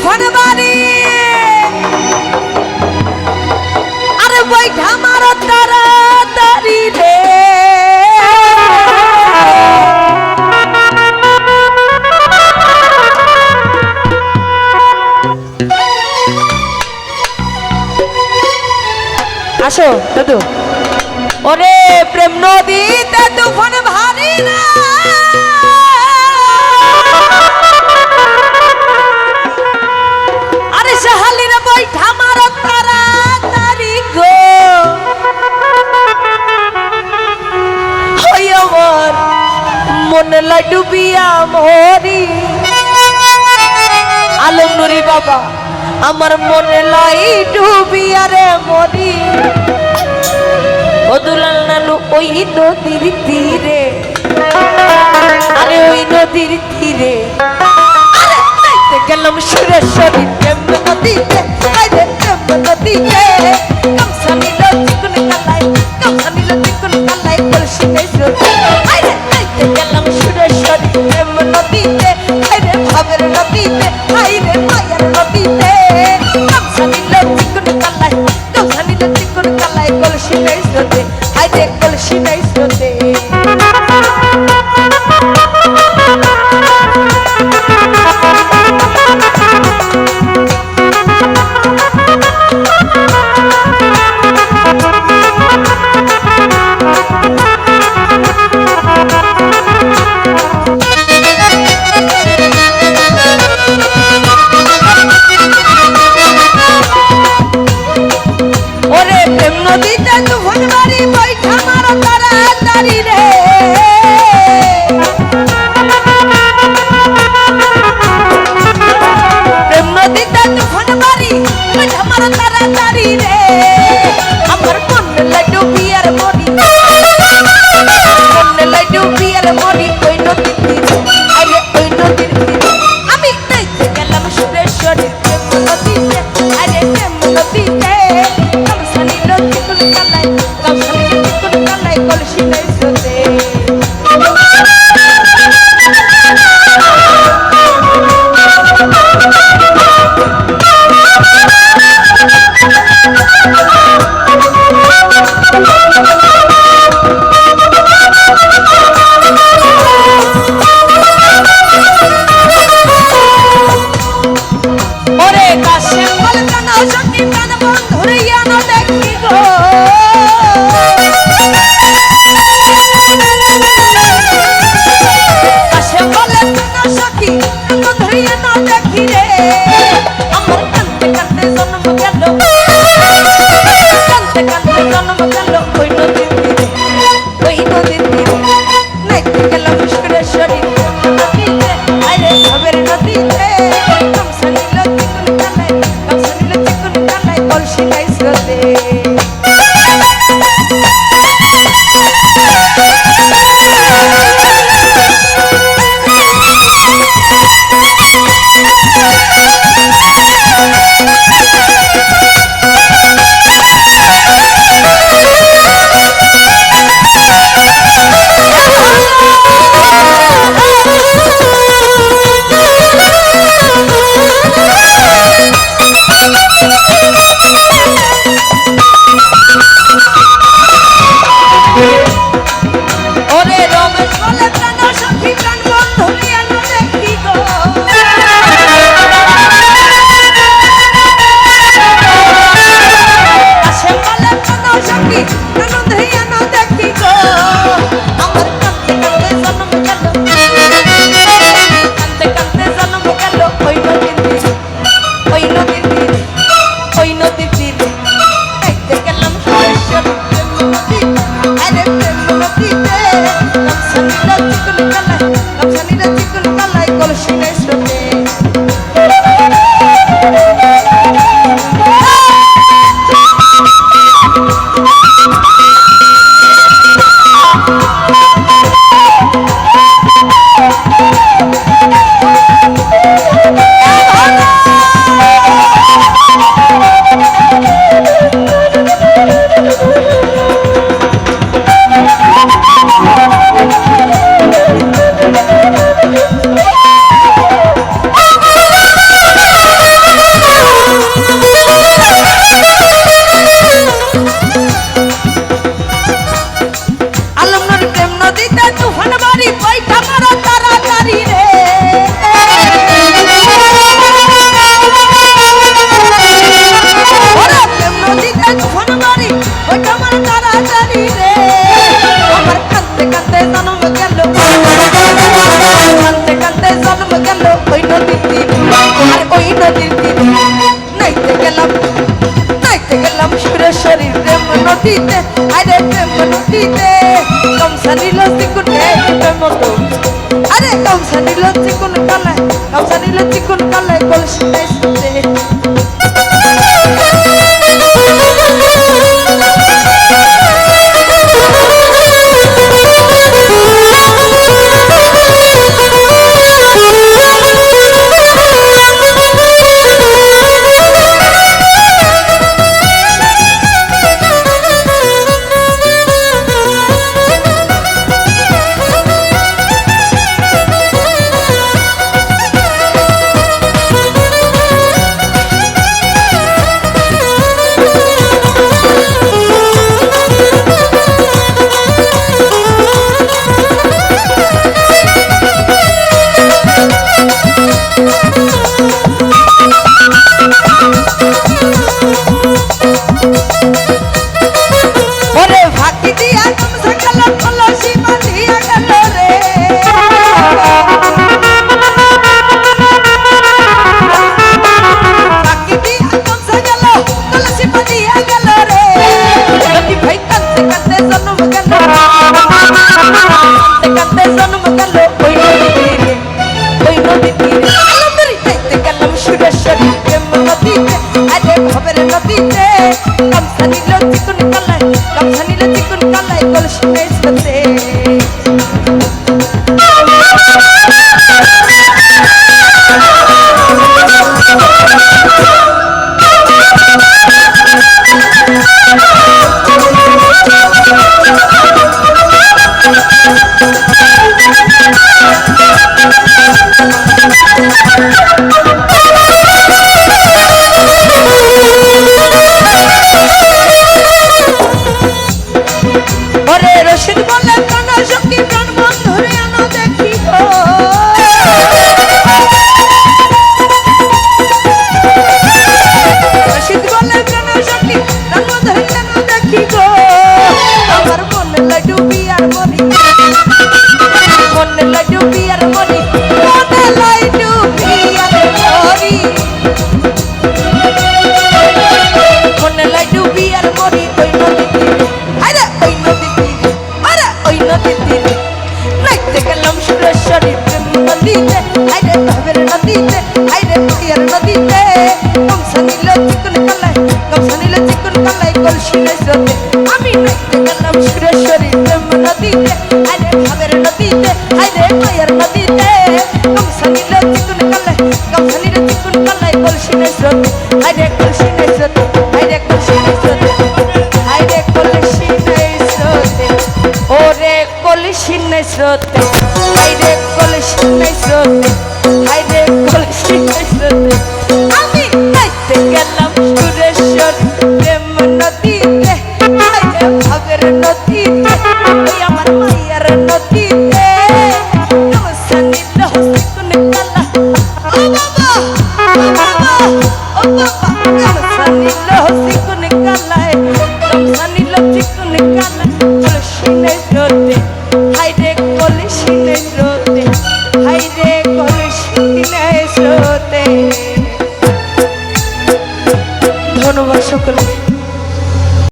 তুফান বাড়ি আরে বৈঠা মারো তাড়াতাড়ি রে আসো দাদু ওরে প্রেম নদীতে তুফান ভারী না আরে সাহালির বৈঠা মারো তাড়াতাড়ি গো ওই আমার মনে লাই ডুবিয়া মরি আলম নুরি বাবা আমার মনে লাই ডুবিয়া রে মরি ও দুলাল নানু ওই নদীর তীরে আরে ওই নদীর তীরে গেলাম সুরেশ্বরী প্রেম নদীতে আরে প্রেম নদীতে কামসা নিল চিকুন কালাই কলসি গাইছো আরে গেলাম সুরেশ্বরী প্রেম নদীতে আরে ভাবের নদীতে আরে মায়ার নদীতে কামসা নিল চিকুন কালাই কলসি গাইছো আরে কলসি গাইছো নদীতে তুফান বাড়ি বৈঠা মারো তাড়াতাড়ি রে প্রেম নদীতে তুফান বাড়ি বৈঠা মারো তাড়াতাড়ি রে আমার মনে লাড্ডু বিয়ার মরি মনে লাড্ডু বিয়ার মরি ওই নদীর তীরে আরে ওই নদীর তীরে আমি নাইতে গেলাম সুরেশ্বরী প্রেম নদীতে আরে প্রেম নদীতে কলসি গাইছো ওরে কাশে বলে প্রাণ শক্তি প্রাণ বন্ধুরে ইয়ানো দেখি গো কাশে বলে প্রাণ শক্তি প্রাণ বন্ধুরে ইয়ানো দেখি রে আমার কান্তে কান্তে জন্ম গেল কান্তে কান্তে জন্ম গেল ওই নদীর তীরে নাইতে গেলাম সুরেশ্বরী নদীতে আরে ভাবের নদীতে কামসা নিল চিকুন কালাই কলসি গাইছো ওরে রমেশ বলে প্রাণ সখী প্রাণ বন্ধুরে ইয়ানো দেখি গো কাশে বলে প্রাণ সখী প্রাণ বন্ধুরে ইয়ানো দেখি গো আমার কান্তে কান্তে জন্ম গেল কান্তে কান্তে জন্ম গেল ওই নদীর তীরে ওই নদীর তীরে ওই নদীর তীরে নাইতে গেলাম সুরেশ্বরী প্রেম নদীতে আরে প্রেম নদীতে কামসা নিল চিকুন কালাই কলসি গাইছো নদীতে আরে প্রেম নদীতে গামছা নিল চিকুন প্রেম তো আরে গামছা নিল চিকুন কালায় গামছা নিল চিকুন কালায় কলসি নাইছে আমি নাইতে গেলাম সুরেশ্বরী প্রেম নদীতে আরে ভাবের নদীতে আরে মায়ের নদীতে গামছা নিল চিকুন কালাই কলসি নাই স্রোতে আরে কলসি নাই স্রোতে আরে কলসি নাই স্রোতে আরে কলসি নাই স্রোতে ওরে কলসি নাই স্রোতে আরে কলসি নাই স্রোতে আরে কলসি নাই স্রোতে আমি নাইতে গেলাম সুরেশ্বরী প্রেম নদীতে আরে ভাবের নদীতে ওই আমার মায়ের নদীতে গামছা নিল চিকুন কালা ও বাবা ও বাবা গামছা নিল চিকুন কালায় গামছা নিল চিকুন কালায় কলসি নাই স্রোতে হাইরে কলসি নাই স্রোতে হাইরে কলসি নাই স্রোতে ধন্যবাদ সকলকে।